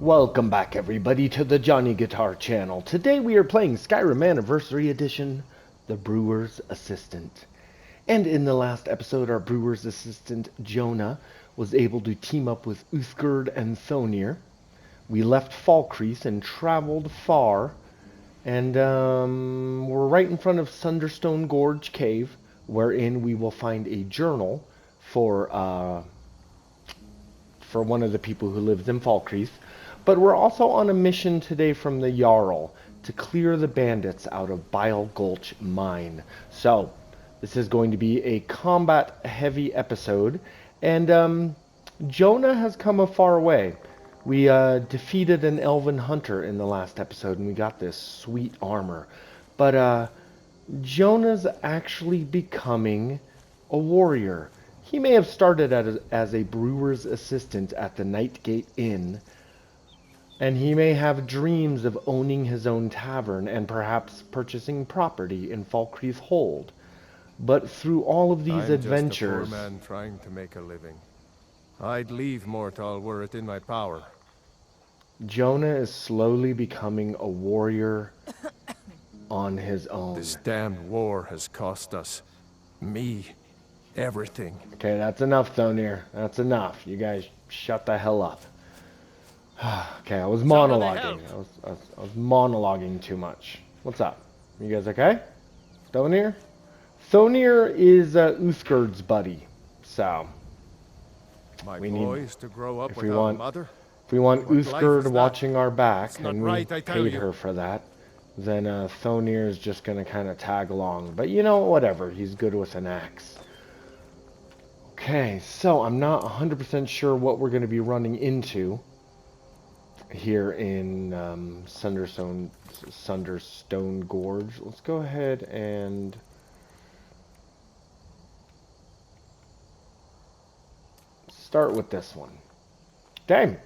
Welcome back everybody to the Johnny Guitar channel. Today we are playing Skyrim Anniversary Edition, The Brewer's Assistant. And in the last episode, our Brewer's Assistant, Jonah, was able to team up with Uthgerd and Thonir. We left Falkreath and traveled far, and we're right in front of Sunderstone Gorge Cave, wherein we will find a journal for one of the people who lives in Falkreath. But we're also on a mission today from the Jarl to clear the bandits out of Bile Gulch Mine. So, this is going to be a combat-heavy episode, and Jonah has come a far way. We defeated an elven hunter in the last episode, and we got this sweet armor. But Jonah's actually becoming a warrior. He may have started as a brewer's assistant at the Nightgate Inn, and he may have dreams of owning his own tavern and perhaps purchasing property in Falkreath Hold. But through all of these adventures... I'm just a poor man trying to make a living. I'd leave mortal were it in my power. Jonah is slowly becoming a warrior on his own. This damned war has cost us. Me. Everything. Okay, that's enough, Thonir. That's enough. You guys shut the hell up. Okay, I was monologuing. I was monologuing too much. What's up? You guys okay? Thonir? Thonir is Uthgerd's buddy. So we need to grow up if without a mother. If we want Uthgerd watching our back, and we right, paid her for that, then Thonir is just gonna kind of tag along. But you know, whatever. He's good with an axe. Okay, so I'm not 100% sure what we're going to be running into here in Sunderstone Gorge. Let's go ahead and start with this one. Okay,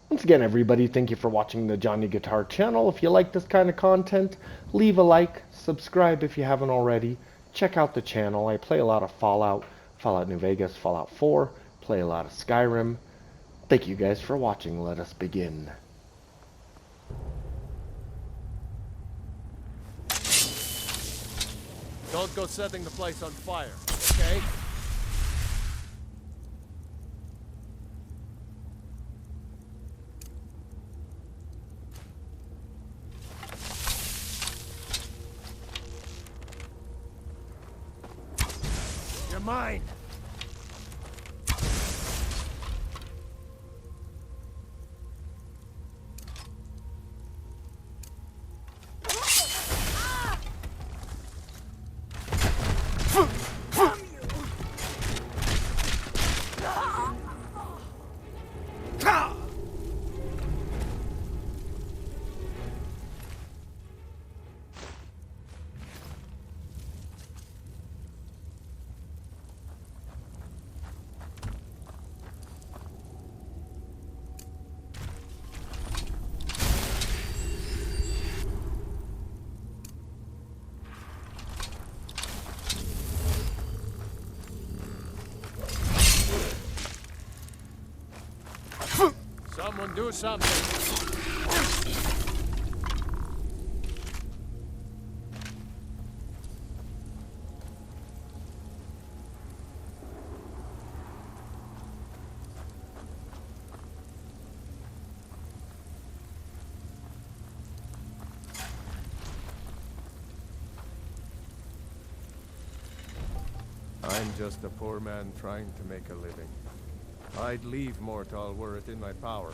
once again everybody, thank you for watching the Johnny Guitar channel. If you like this kind of content, leave a like, subscribe if you haven't already, check out the channel. I play a lot of Fallout New Vegas, Fallout 4, play a lot of Skyrim. Thank you guys for watching. Let us begin. Don't go setting the place on fire, okay? You're mine! Someone do something. I'm just a poor man trying to make a living. I'd leave mortal were it in my power.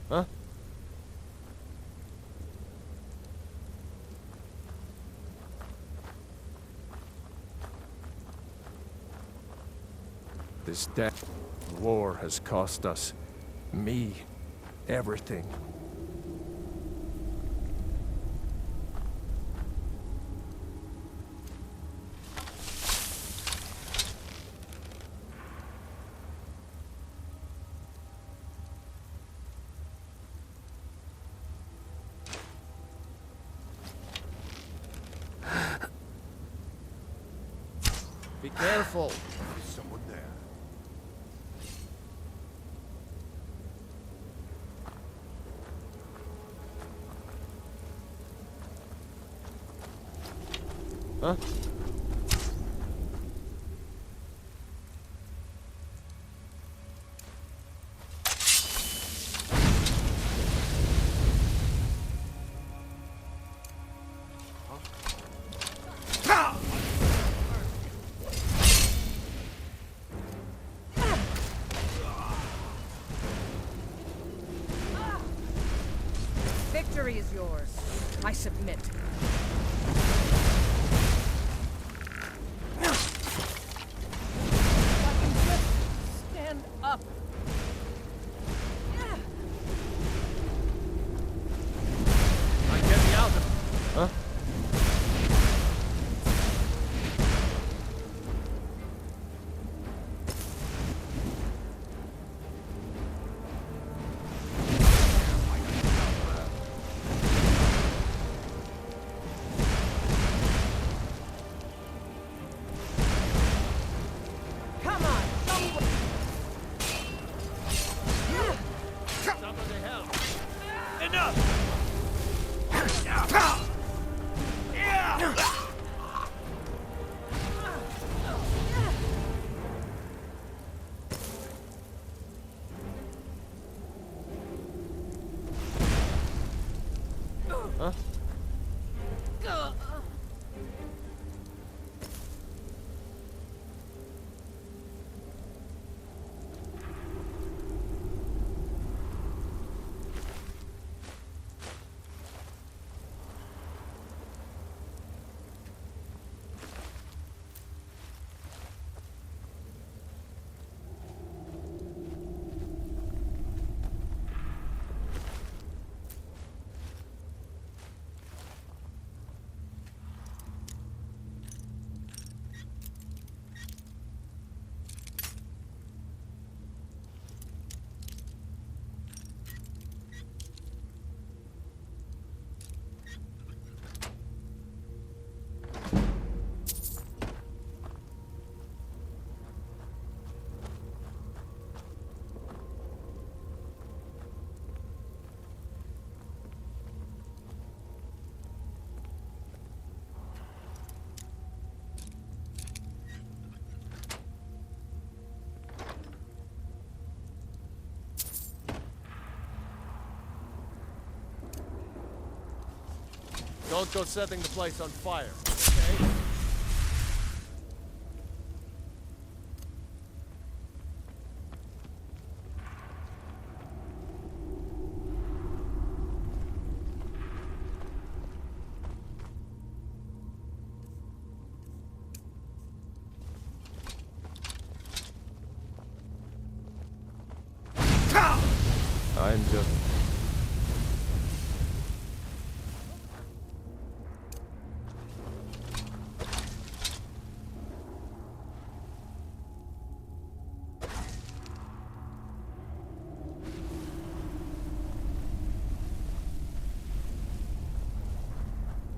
Huh? This damn war has cost us. Me. Everything. Be careful. There's someone there. Huh? Victory is yours. I submit. Fucking just stand up. Get me out of... Huh? Come on, show me what... Somebody help! Huh? Don't go setting the place on fire, okay? I'm just...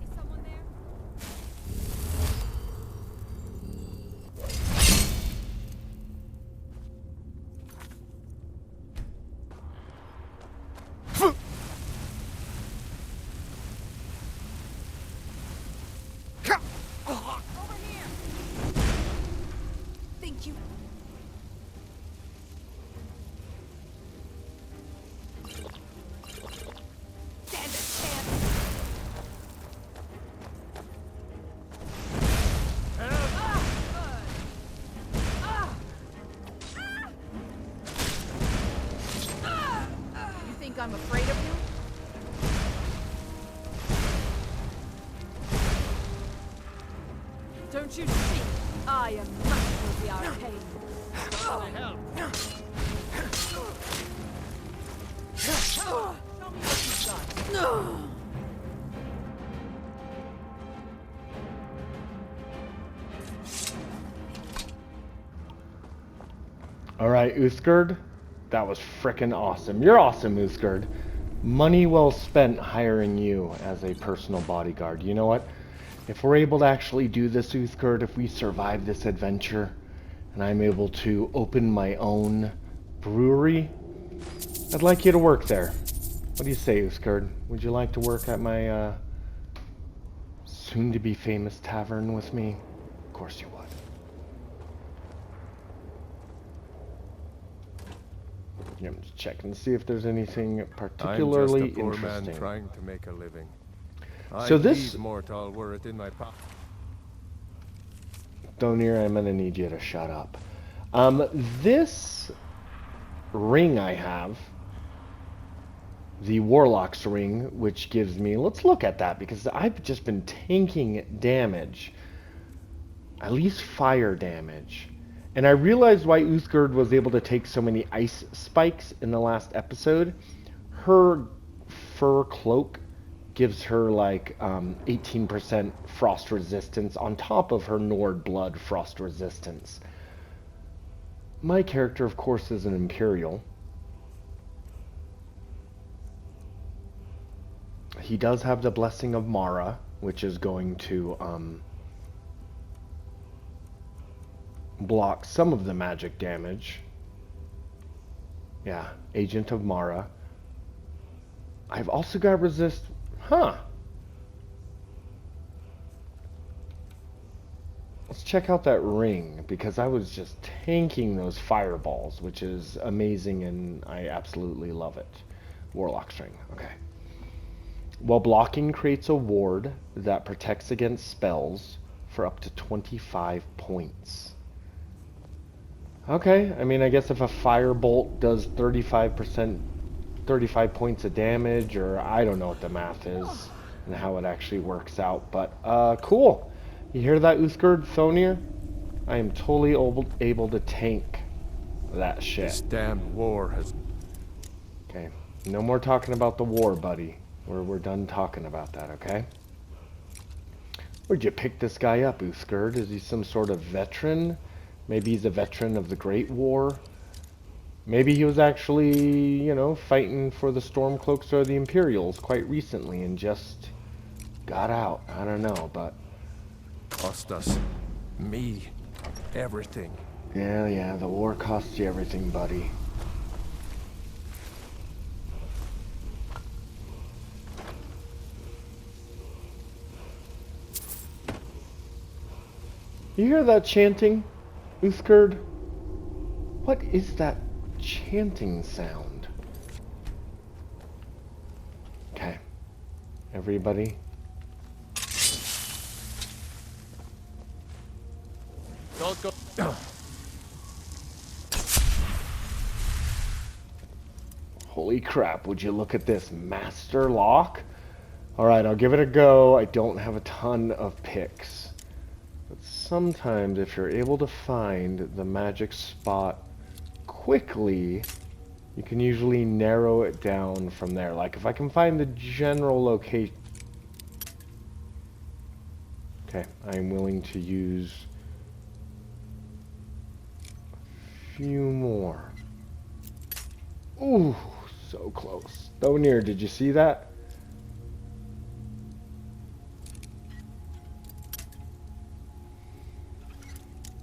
Is someone there? Over here! Thank you. Stand a chance! You think I'm afraid of you? Don't you see? I am master of the arcane. Alright, Uthgerd. That was frickin' awesome. You're awesome, Uthgerd. Money well spent hiring you as a personal bodyguard. You know what? If we're able to actually do this, Uthgerd, if we survive this adventure, and I'm able to open my own brewery, I'd like you to work there. What do you say, Uthgerd? Would you like to work at my soon-to-be famous tavern with me? Of course you would. Yeah, I'm just checking to see if there's anything particularly I'm just a poor interesting. man trying to make a living. So I'd this... leave mortal were it in my power. Donir, I'm gonna need you to shut up. This ring I have, the Warlock's ring, which gives me... Let's look at that, because I've just been tanking damage. At least fire damage. And I realized why Uthgerd was able to take so many ice spikes in the last episode. Her fur cloak gives her like 18% frost resistance on top of her Nord blood frost resistance. My character, of course, is an Imperial. He does have the Blessing of Mara, which is going to block some of the magic damage. Yeah, Agent of Mara. I've also got resist... Huh. Let's check out that ring, because I was just tanking those fireballs, which is amazing, and I absolutely love it. Warlock's ring, okay. While blocking creates a ward that protects against spells for up to 25 points. Okay, I mean, I guess if a firebolt does 35%, 35 points of damage, or I don't know what the math is and how it actually works out, but cool. You hear that, Uthgerd, Thonir? I am totally able to tank that shit. This damned war has... Okay, no more talking about the war, buddy. We're done talking about that, okay? Where'd you pick this guy up, Uthgerd? Is he some sort of veteran? Maybe he's a veteran of the Great War. Maybe he was actually, you know, fighting for the Stormcloaks or the Imperials quite recently and just got out. I don't know, but... Cost us. Me. Everything. Yeah, the war costs you everything, buddy. You hear that chanting, Uthgerd? What is that chanting sound? Okay. Everybody. Don't go... Holy crap, would you look at this master lock? Alright, I'll give it a go. I don't have a ton of picks. But sometimes if you're able to find the magic spot quickly, you can usually narrow it down from there. Like if I can find the general location... Okay, I'm willing to use a few more. Ooh, so close. Thonir, did you see that?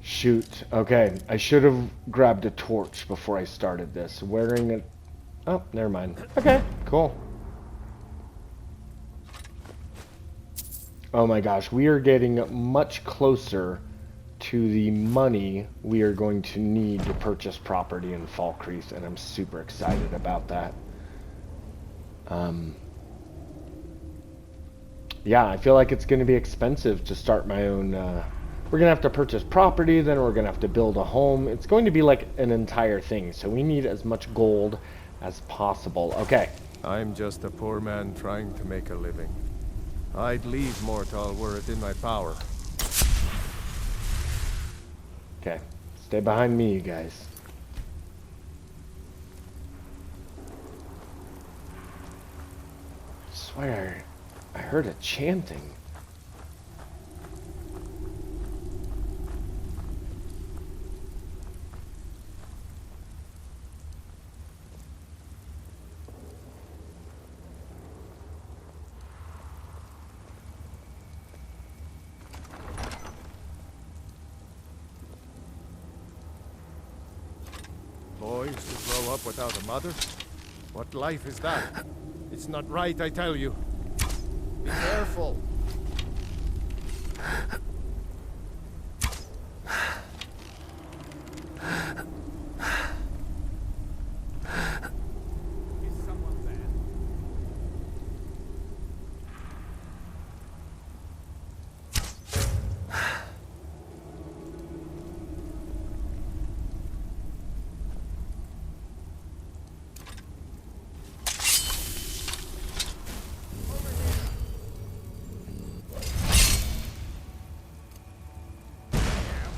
Shoot. Okay, I should have grabbed a torch before I started this. Wearing it... Oh, never mind. Okay, cool. Oh my gosh, we are getting much closer to the money we are going to need to purchase property in Falkreath, and I'm super excited about that. Yeah, I feel like it's going to be expensive to start my own... We're going to have to purchase property, then we're going to have to build a home. It's going to be like an entire thing, so we need as much gold as possible. Okay. I'm just a poor man trying to make a living. I'd leave mortal were it in my power. Okay. Stay behind me, you guys. I swear, I heard a chanting. Boys to grow up without a mother? What life is that? It's not right, I tell you. Be careful. Is someone there?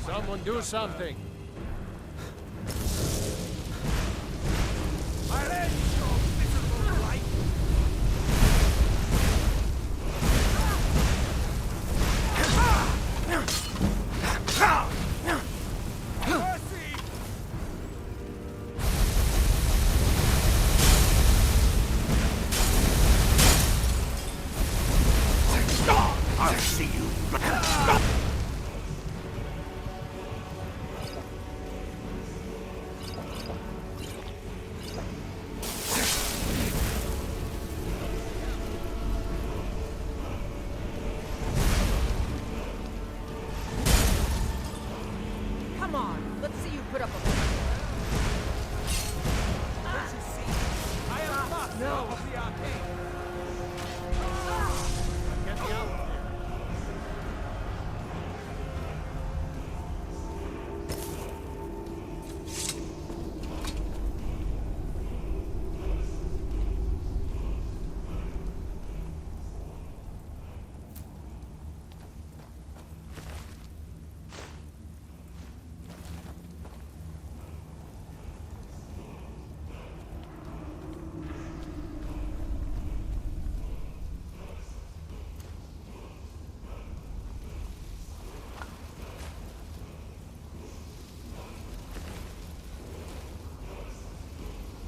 Someone do something! I'll end your miserable life! Mercy! I'll see you. Come on, let's see you put up a fight. Don't you see? I am not of the arcade! Get me out of here!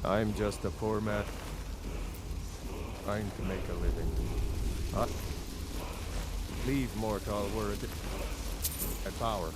I'm just a poor man trying to make a living. Leave mortal word and power.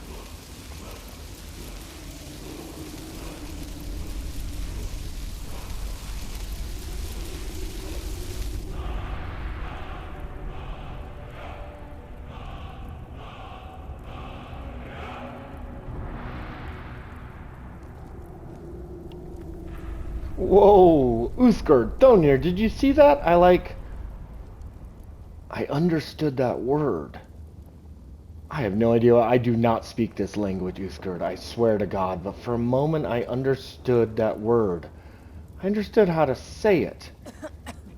Whoa, Uskar, Donir, did you see that? I understood that word. I have no idea. I do not speak this language, Uskar, I swear to God, but for a moment I understood that word. I understood how to say it.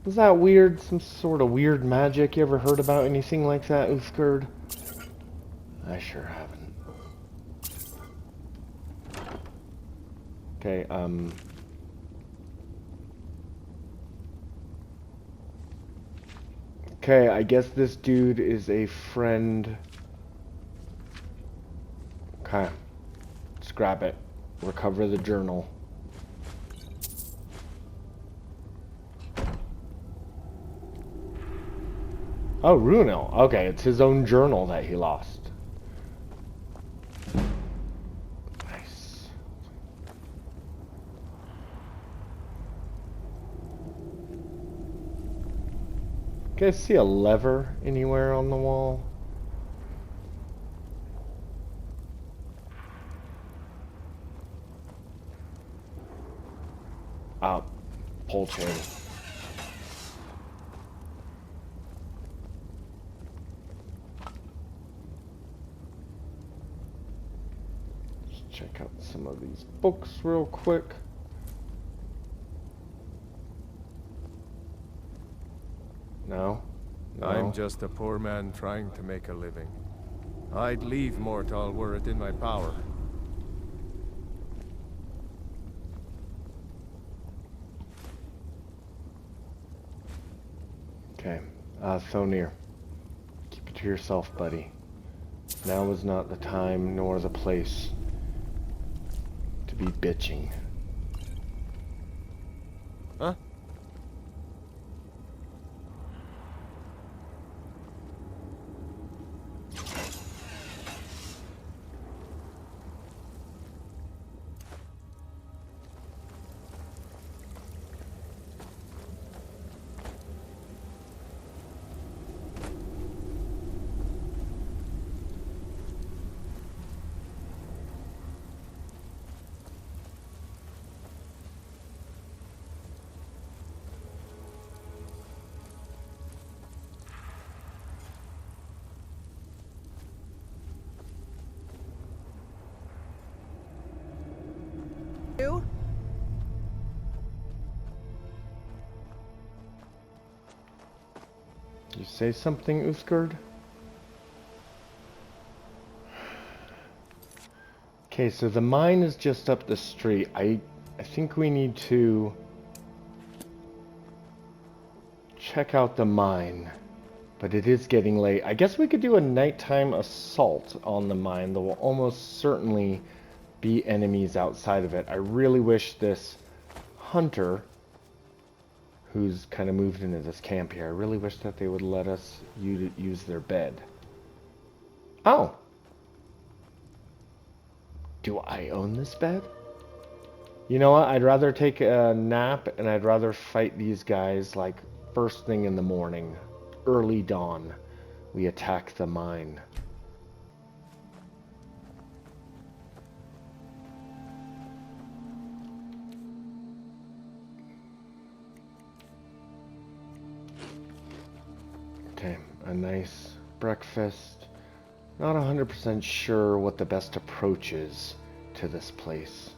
Was that weird? Some sort of weird magic? You ever heard about anything like that, Uskar? I sure haven't. Okay, Okay, I guess this dude is a friend. Okay. Let's grab it. Recover the journal. Oh, Runel. Okay, it's his own journal that he lost. Nice. You guys see a lever anywhere on the wall? Ah, pull chain. Just check out some of these books real quick. No? No? I'm just a poor man trying to make a living. I'd leave mortal were it in my power. Okay. Thonir. Keep it to yourself, buddy. Now is not the time nor the place to be bitching. Huh? You? You say something, Uthgerd? Okay, so the mine is just up the street. I think we need to check out the mine. But it is getting late. I guess we could do a nighttime assault on the mine. There will almost certainly be enemies outside of it. I really wish this hunter, who's kind of moved into this camp here, I really wish that they would let us use their bed. Oh! Do I own this bed? You know what? I'd rather take a nap and I'd rather fight these guys like first thing in the morning. Early dawn. We attack the mine. Okay, a nice breakfast. Not 100% sure what the best approach is to this place.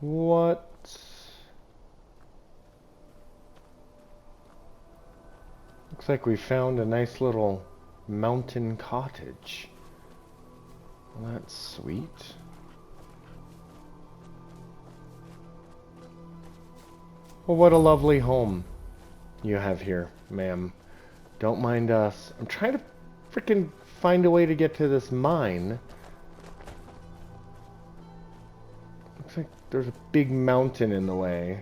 What? Looks like we found a nice little mountain cottage. Well, that's sweet. Well, what a lovely home you have here, ma'am. Don't mind us. I'm trying to freaking find a way to get to this mine. Looks like there's a big mountain in the way.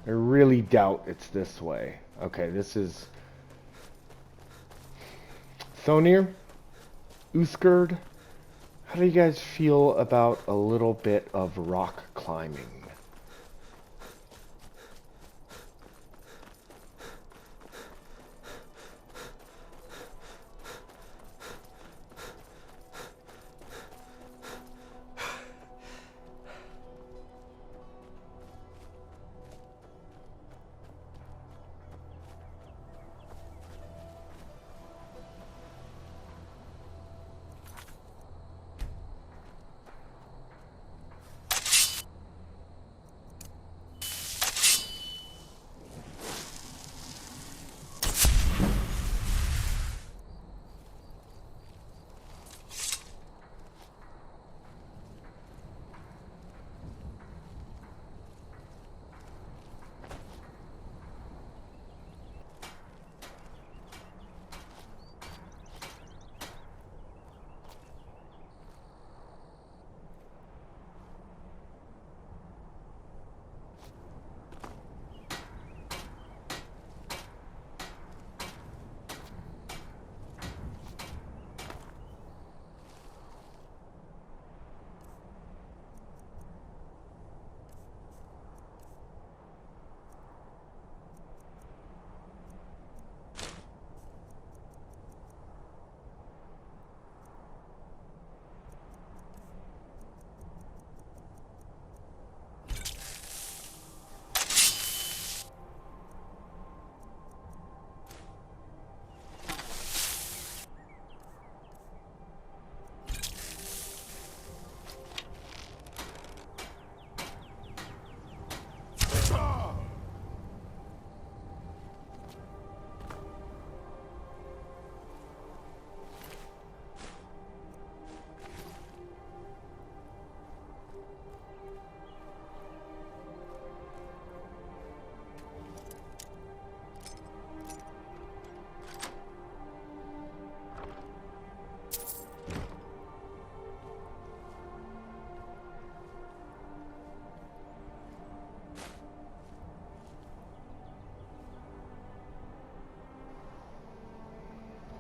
I really doubt it's this way. Okay, this is Thonir, Uthgerd. How do you guys feel about a little bit of rock climbing?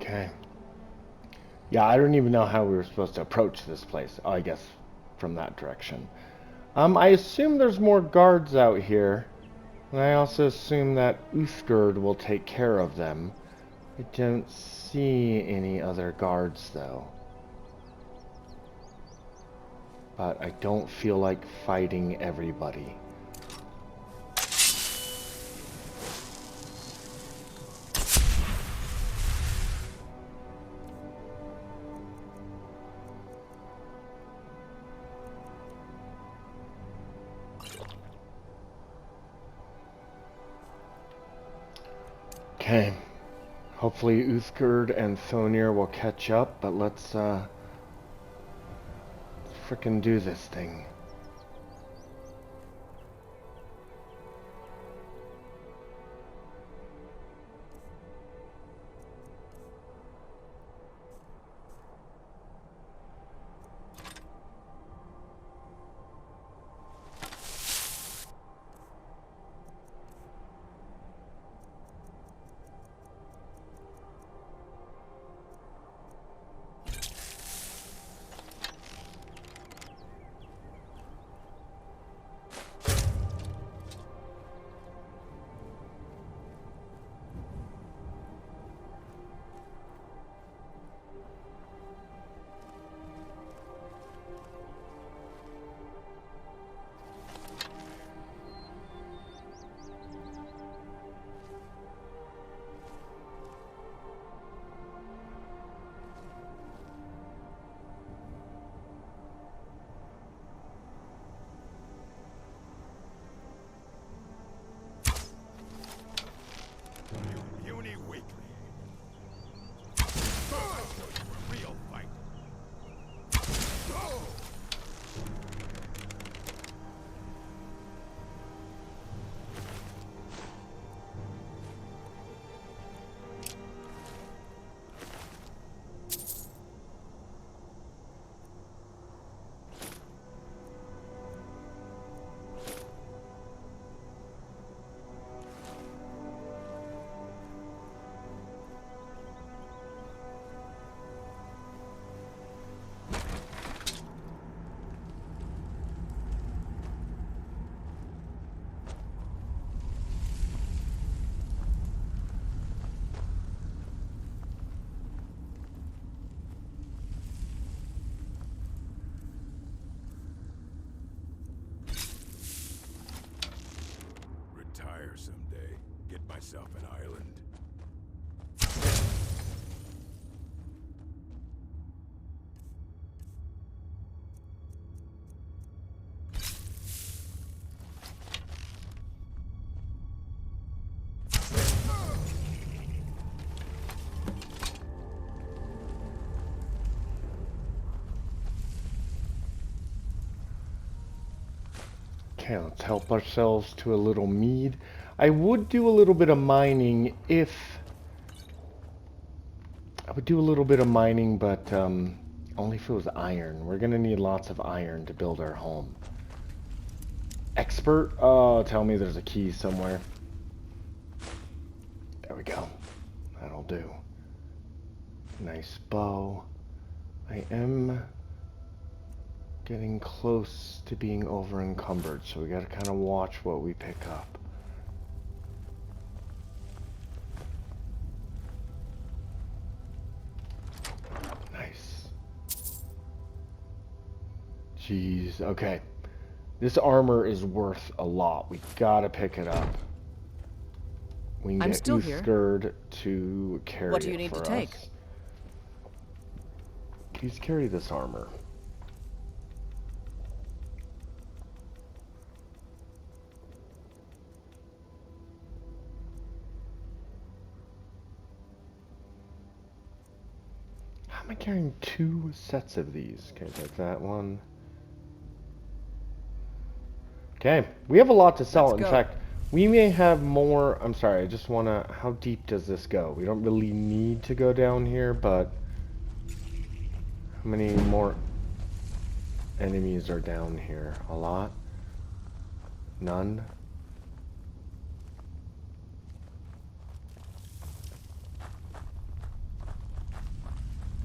Okay. Yeah, I don't even know how we were supposed to approach this place. Oh, I guess from that direction. I assume there's more guards out here. And I also assume that Uthgerd will take care of them. I don't see any other guards, though. But I don't feel like fighting everybody. Okay. Hopefully Uthgerd and Thonir will catch up, but let's frickin' do this thing. Puny weakling. I'll show you a real fight. Retire someday. Get myself an island. Okay, let's help ourselves to a little mead. I would do a little bit of mining if... I would do a little bit of mining, but only if it was iron. We're gonna need lots of iron to build our home. Expert? Oh, tell me there's a key somewhere. There we go. That'll do. Nice bow. I am getting close to being over encumbered, so we gotta kind of watch what we pick up. Nice. Jeez, okay. This armor is worth a lot. We gotta pick it up. We can I'm get still here. Uthgerd to carry What do you it need for to take? us. Please carry this armor. How am I carrying 2 sets of these? Okay, take that one. Okay, we have a lot to sell. Let's In go. fact, we may have more. I'm sorry, I just want to... How deep does this go? We don't really need to go down here, but... How many more enemies are down here? A lot? None?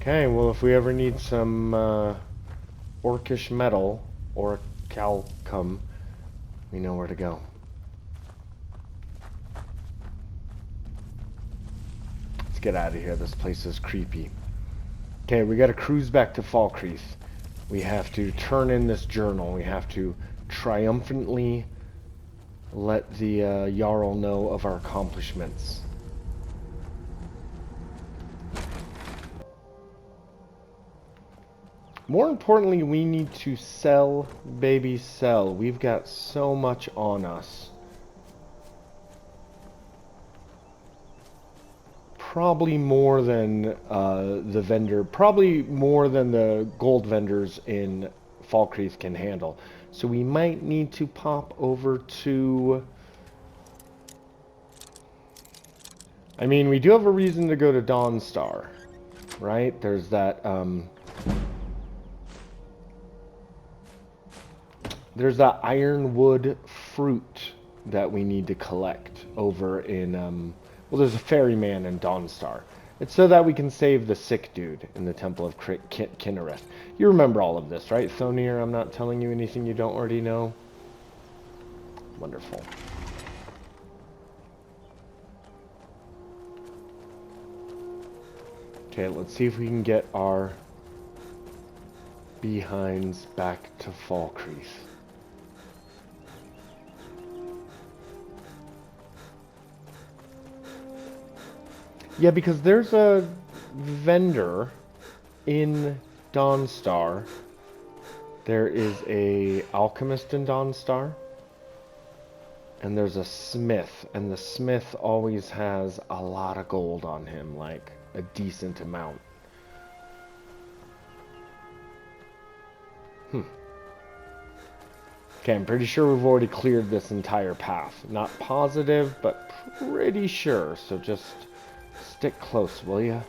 Okay, well, if we ever need some orcish metal or calcum, we know where to go. Let's get out of here. This place is creepy. Okay, we got to cruise back to Falkreath. We have to turn in this journal. We have to triumphantly let the Jarl know of our accomplishments. More importantly, we need to sell, baby, sell. We've got so much on us. Probably more than probably more than the gold vendors in Falkreath can handle. So we might need to pop over to... I mean, we do have a reason to go to Dawnstar, right? There's that, there's that ironwood fruit that we need to collect over in, well, there's a ferryman in Dawnstar. It's so that we can save the sick dude in the Temple of Kinnereth. You remember all of this, right, Thonir? I'm not telling you anything you don't already know. Wonderful. Okay, let's see if we can get our behinds back to Falkreath. Yeah, because there's a vendor in Dawnstar. There is a alchemist in Dawnstar. And there's a smith. And the smith always has a lot of gold on him, like a decent amount. Okay, I'm pretty sure we've already cleared this entire path. Not positive, but pretty sure. So just stick close, will ya?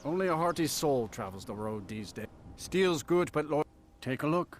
Only a hearty soul travels the road these days. Steel's good, but loyal. Take a look.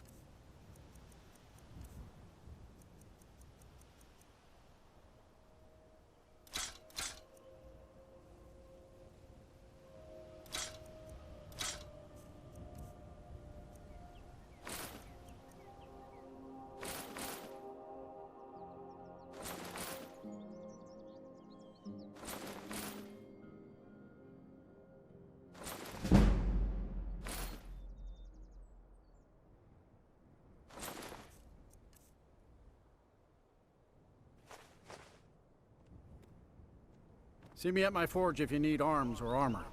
See me at my forge if you need arms or armor.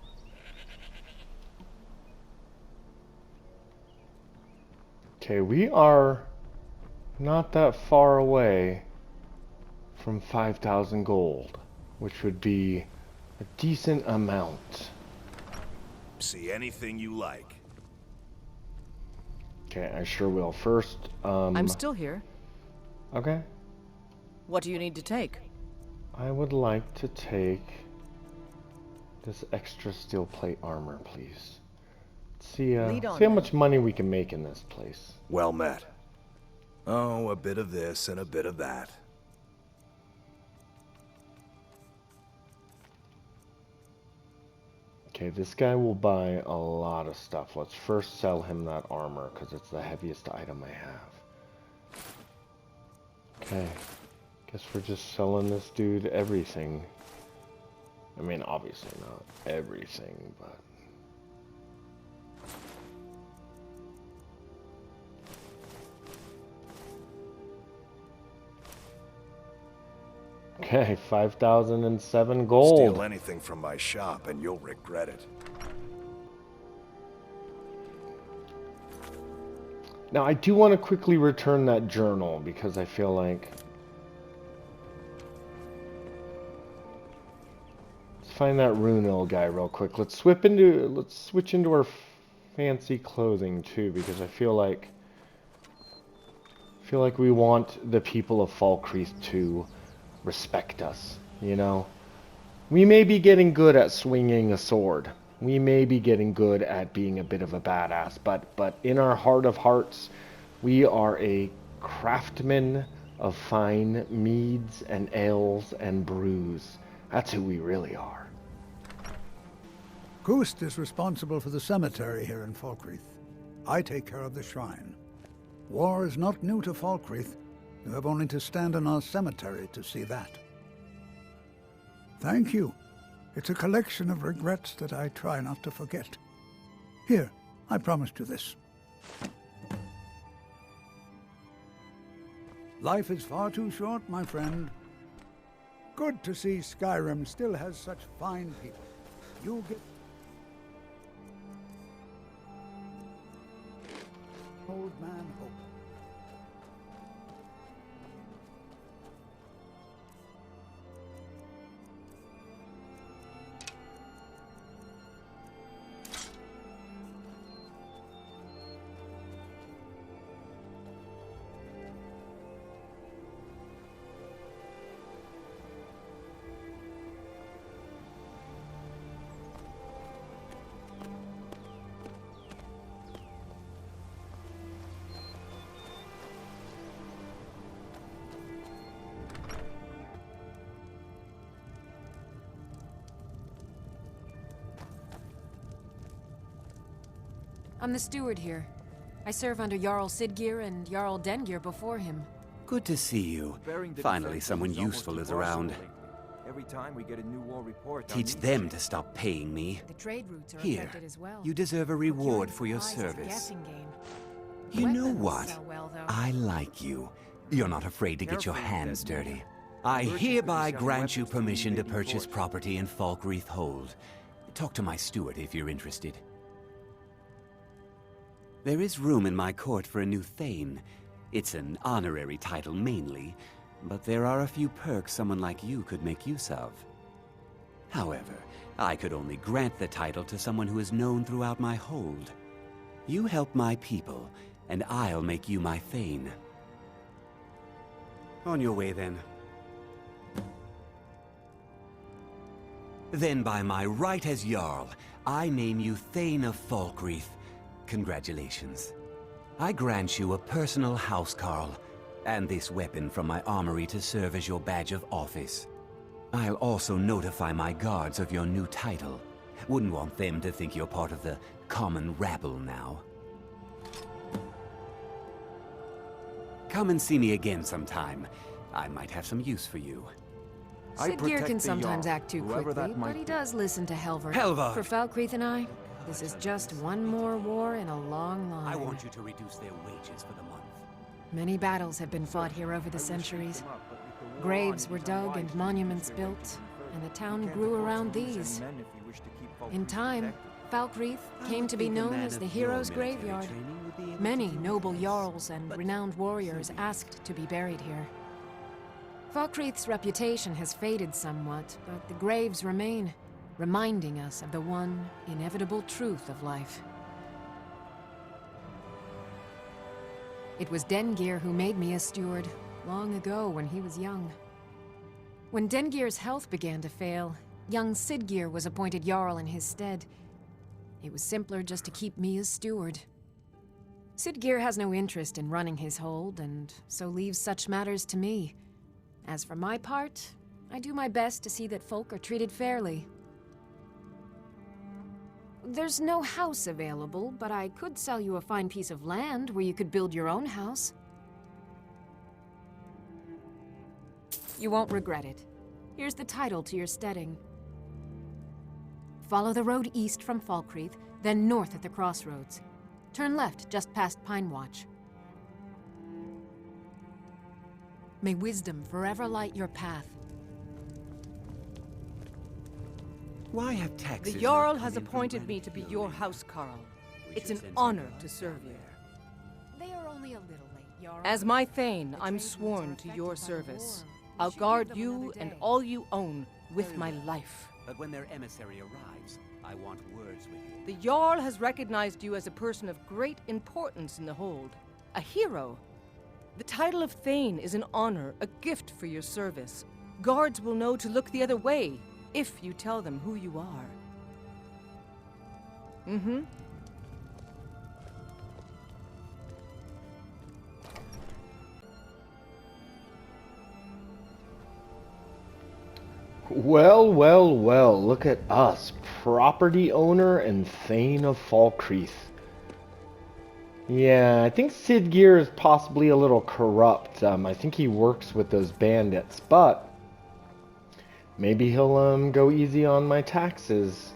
Okay, we are not that far away from 5,000 gold, which would be a decent amount. See anything you like. Okay, I sure will. First, I'm still here. Okay. What do you need to take? I would like to take this extra steel plate armor, please. See how much money we can make in this place. Well met. Oh, a bit of this and a bit of that. Okay, this guy will buy a lot of stuff. Let's first sell him that armor, because it's the heaviest item I have. Okay. Guess we're just selling this dude everything. I mean, obviously not everything, but... Okay, 5,007 gold. Steal anything from my shop and you'll regret it. Now, I do want to quickly return that journal, because I feel like... Find that Runil guy real quick. Let's switch into our fancy clothing too, because I feel like we want the people of Falkreath to respect us, you know? We may be getting good at swinging a sword. We may be getting good at being a bit of a badass, but in our heart of hearts, we are a craftsman of fine meads and ales and brews. That's who we really are. Gust is responsible for the cemetery here in Falkreath. I take care of the shrine. War is not new to Falkreath. You have only to stand in our cemetery to see that. Thank you. It's a collection of regrets that I try not to forget. Here, I promised you this. Life is far too short, my friend. Good to see Skyrim still has such fine people. You'll get... Old man hope. I'm the steward here. I serve under Jarl Siggeir and Jarl Dengir before him. Good to see you. Finally, someone useful is around. Every time we get a new war report, Teach them to stop paying me. The trade routes are Here, affected as well. you deserve a reward Procuring for your supplies is a service. guessing game. You know Weapons what? sell well, though. I like you. You're not afraid to get your Careful, hands Desmond. dirty. I Merchants hereby could be selling grant you weapons to me permission to maybe purchase forged. property in Falkreath Hold. Talk to my steward if you're interested. There is room in my court for a new Thane. It's an honorary title mainly, but there are a few perks someone like you could make use of. However, I could only grant the title to someone who is known throughout my hold. You help my people, and I'll make you my Thane. On your way, then. Then by my right as Jarl, I name you Thane of Falkreath. Congratulations. I grant you a personal housecarl, and this weapon from my armory to serve as your badge of office. I'll also notify my guards of your new title. Wouldn't want them to think you're part of the common rabble now. Come and see me again sometime. I might have some use for you. Sidgeir can sometimes act too quickly, but he does listen to Helvar. Helvar! For Falkreath and I, this is just one more war in a long line. I want you to reduce their wages for the month. Many battles have been fought here over the centuries. Graves were dug and monuments built, and the town grew around these. In time, Falkreath came to be known as the Heroes' Graveyard. Many noble jarls and renowned warriors asked to be buried here. Falkreath's reputation has faded somewhat, but the graves remain, reminding us of the one inevitable truth of life. It was Dengir who made me a steward, long ago when he was young. When Dengir's health began to fail, young Sidgeir was appointed Jarl in his stead. It was simpler just to keep me as steward. Sidgeir has no interest in running his hold, and so leaves such matters to me. As for my part, I do my best to see that folk are treated fairly. There's no house available, but I could sell you a fine piece of land where you could build your own house. You won't regret it. Here's the title to your steading. Follow the road east from Falkreath, then north at the crossroads. Turn left just past Pine Watch. May wisdom forever light your path. Why have taxes? The Jarl has appointed me to be your housecarl. It's an honor to serve you. They are only a little late, Jarl. As my Thane, I'm sworn to your service. I'll guard you and all you own with my life. But when their emissary arrives, I want words with you. The Jarl has recognized you as a person of great importance in the hold. A hero. The title of Thane is an honor, a gift for your service. Guards will know to look the other way if you tell them who you are. Well, well, well, look at us. Property owner and Thane of Falkreath. Yeah, I think Sidgeir is possibly a little corrupt. I think he works with those bandits, but maybe he'll go easy on my taxes.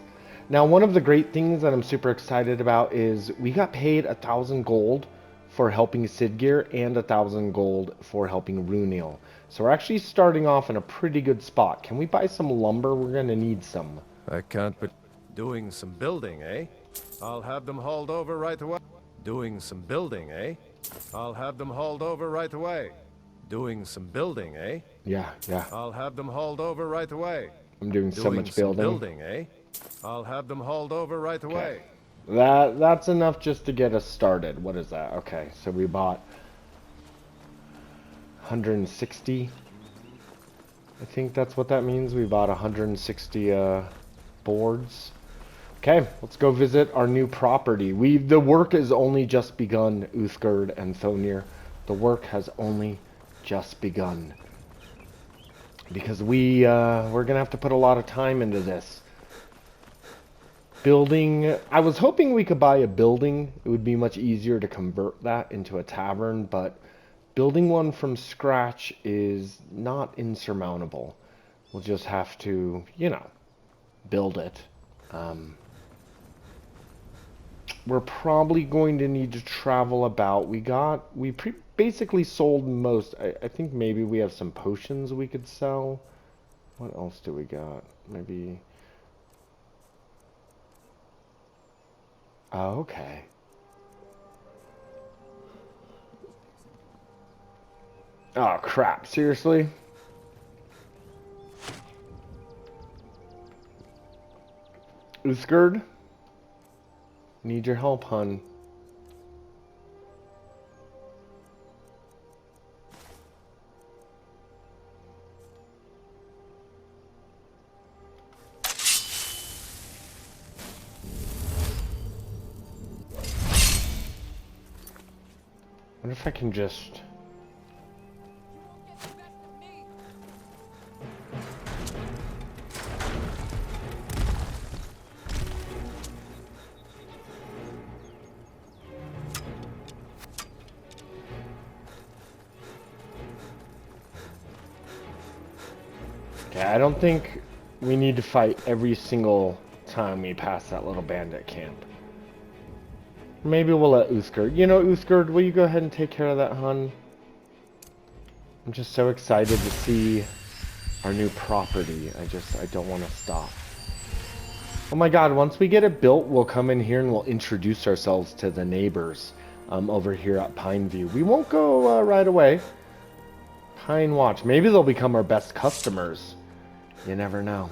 Now, one of the great things that I'm super excited about is we got paid 1,000 gold for helping Sidgeir and 1,000 gold for helping Runil. So we're actually starting off in a pretty good spot. Can we buy some lumber? We're gonna need some. I can't but doing some building, eh? I'll have them hauled over right away. Doing some building, eh? I'll have them hauled over right away. Doing some building, eh? Yeah. I'll have them hauled over right away. I'm doing so much some building. Building, eh? I'll have them hauled over right away. That's enough just to get us started. What is that? Okay, so we bought 160. I think that's what that means. We bought 160 boards. Okay, let's go visit our new property. The work has only just begun, Uthgerd and Thonir. The work has only just begun. Because we're gonna have to put a lot of time into this. Building, I was hoping we could buy a building. It would be much easier to convert that into a tavern, but building one from scratch is not insurmountable. We'll just have to, build it. We're probably going to need to travel about. We basically sold most. I think maybe we have some potions we could sell. What else do we got? Maybe. Oh, okay. Oh, crap. Seriously? Uthgerd? Need your help, hun. wonder if I can just... Okay, I don't think we need to fight every single time we pass that little bandit camp. Maybe we'll let Uthgerd. You know, Uthgerd, will you go ahead and take care of that, hun? I'm just so excited to see our new property. I don't want to stop. Oh my god, once we get it built, we'll come in here and we'll introduce ourselves to the neighbors over here at Pineview. We won't go right away. Pine Watch. Maybe they'll become our best customers. You never know.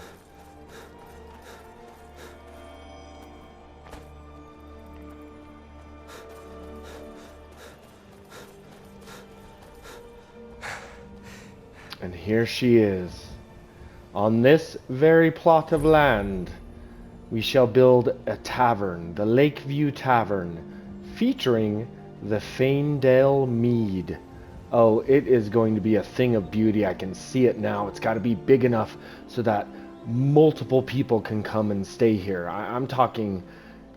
And here she is. On this very plot of land, we shall build a tavern, the Lakeview Tavern, featuring the Fanedale Mead. Oh, it is going to be a thing of beauty. I can see it now. It's got to be big enough so that multiple people can come and stay here. I'm talking,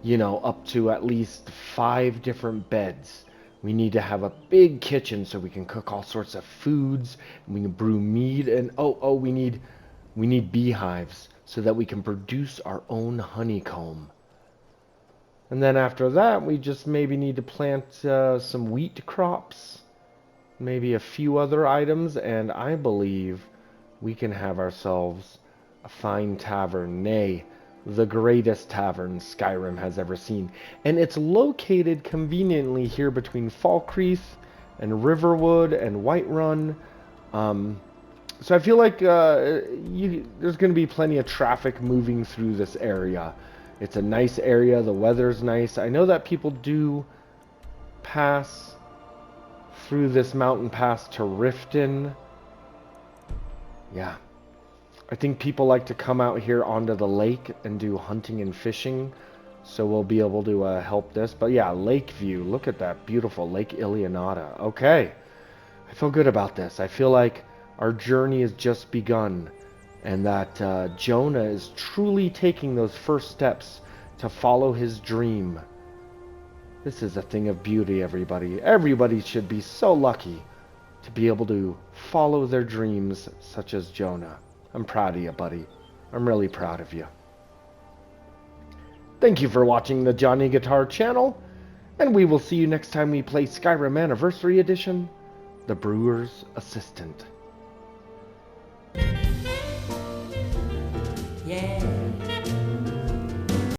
you know, up to at least 5 different beds. We need to have a big kitchen so we can cook all sorts of foods, and we can brew mead, and we need beehives so that we can produce our own honeycomb. And then after that, we just maybe need to plant some wheat crops, maybe a few other items, and I believe we can have ourselves a fine tavern, nay, the greatest tavern Skyrim has ever seen. And it's located conveniently here between Falkreath and Riverwood and Whiterun. So I feel like there's going to be plenty of traffic moving through this area. It's a nice area, the weather's nice. I know that people do pass through this mountain pass to Riften. Yeah. I think people like to come out here onto the lake and do hunting and fishing. So we'll be able to help this. But yeah, Lakeview. Look at that beautiful Lake Ilianata. Okay. I feel good about this. I feel like our journey has just begun. And that Jonah is truly taking those first steps to follow his dream. This is a thing of beauty, everybody. Everybody should be so lucky to be able to follow their dreams, such as Jonah. I'm proud of you, buddy. I'm really proud of you. Thank you for watching the Johnny Guitar channel, and we will see you next time we play Skyrim Anniversary Edition, The Brewer's Assistant. Yeah.